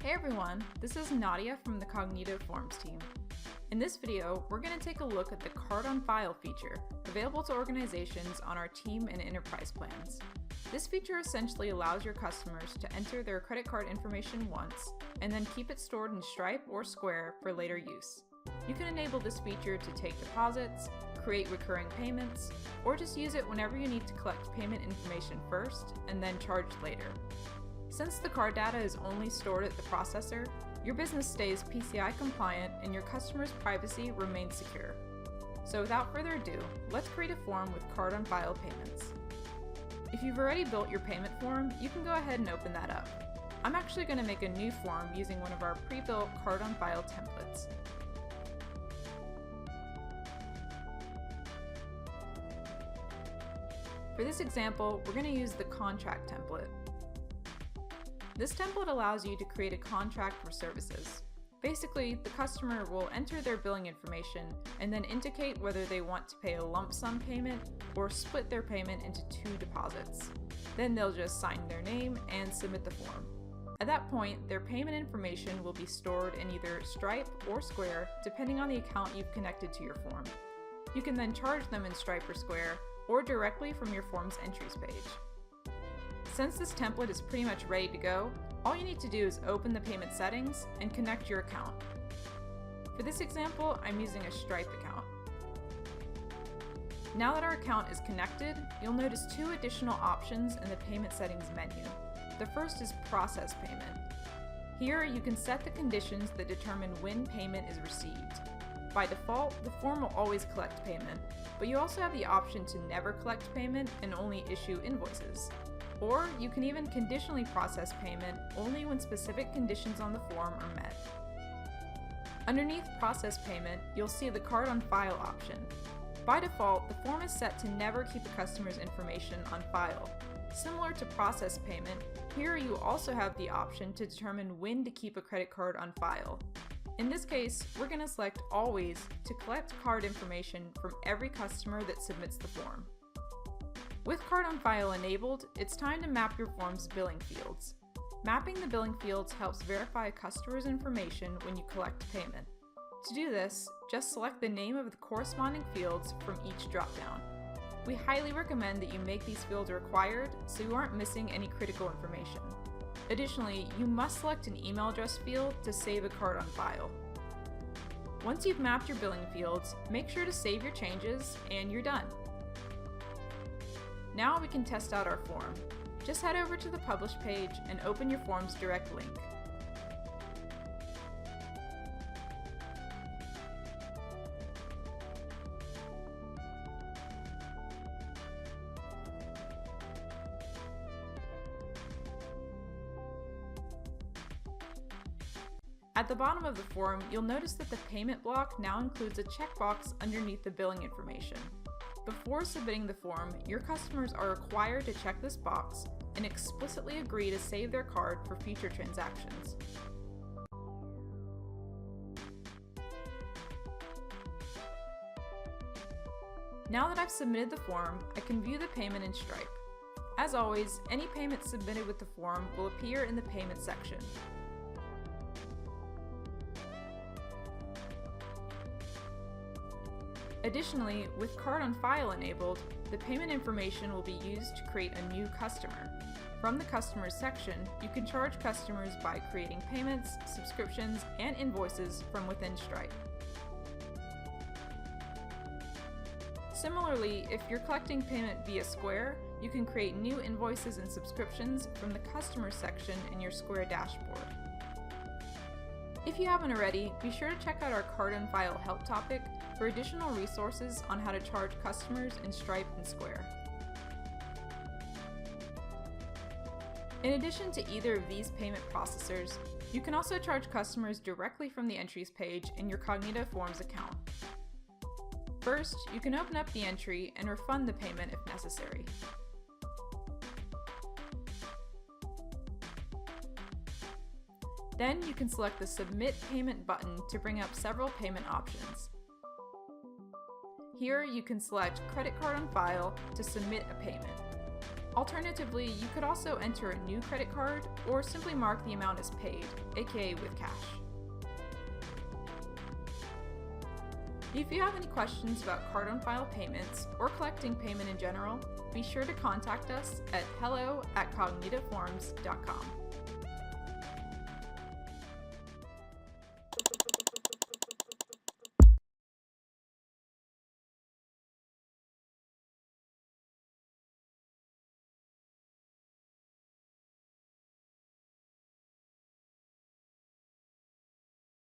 Hey everyone, this is Nadia from the Cognito Forms team. In this video, we're going to take a look at the Card on File feature, available to organizations on our team and enterprise plans. This feature essentially allows your customers to enter their credit card information once, and then keep it stored in Stripe or Square for later use. You can enable this feature to take deposits, create recurring payments, or just use it whenever you need to collect payment information first and then charge later. Since the card data is only stored at the processor, your business stays PCI compliant and your customers' privacy remains secure. So without further ado, let's create a form with Card on File payments. If you've already built your payment form, you can go ahead and open that up. I'm actually going to make a new form using one of our pre-built Card on File templates. For this example, we're going to use the contract template. This template allows you to create a contract for services. Basically, the customer will enter their billing information and then indicate whether they want to pay a lump sum payment or split their payment into 2 deposits. Then they'll just sign their name and submit the form. At that point, their payment information will be stored in either Stripe or Square, depending on the account you've connected to your form. You can then charge them in Stripe or Square, or directly from your form's entries page. Since this template is pretty much ready to go, all you need to do is open the payment settings and connect your account. For this example, I'm using a Stripe account. Now that our account is connected, you'll notice 2 additional options in the payment settings menu. The first is process payment. Here you can set the conditions that determine when payment is received. By default, the form will always collect payment, but you also have the option to never collect payment and only issue invoices. Or you can even conditionally process payment only when specific conditions on the form are met. Underneath process payment, you'll see the Card on File option. By default, the form is set to never keep a customer's information on file. Similar to process payment, here you also have the option to determine when to keep a credit card on file. In this case, we're going to select Always to collect card information from every customer that submits the form. With Card on File enabled, it's time to map your form's billing fields. Mapping the billing fields helps verify a customer's information when you collect payment. To do this, just select the name of the corresponding fields from each dropdown. We highly recommend that you make these fields required so you aren't missing any critical information. Additionally, you must select an email address field to save a card on file. Once you've mapped your billing fields, make sure to save your changes and you're done. Now we can test out our form. Just head over to the Publish page and open your form's direct link. At the bottom of the form, you'll notice that the payment block now includes a checkbox underneath the billing information. Before submitting the form, your customers are required to check this box and explicitly agree to save their card for future transactions. Now that I've submitted the form, I can view the payment in Stripe. As always, any payment submitted with the form will appear in the payment section. Additionally, with Card on File enabled, the payment information will be used to create a new customer. From the Customers section, you can charge customers by creating payments, subscriptions, and invoices from within Stripe. Similarly, if you're collecting payment via Square, you can create new invoices and subscriptions from the Customers section in your Square dashboard. If you haven't already, be sure to check out our Card on File help topic for additional resources on how to charge customers in Stripe and Square. In addition to either of these payment processors, you can also charge customers directly from the entries page in your Cognito Forms account. First, you can open up the entry and refund the payment if necessary. Then you can select the Submit Payment button to bring up several payment options. Here you can select Credit Card on File to submit a payment. Alternatively, you could also enter a new credit card or simply mark the amount as paid, aka with cash. If you have any questions about card-on-file payments or collecting payment in general, be sure to contact us at hello@cognitoforms.com.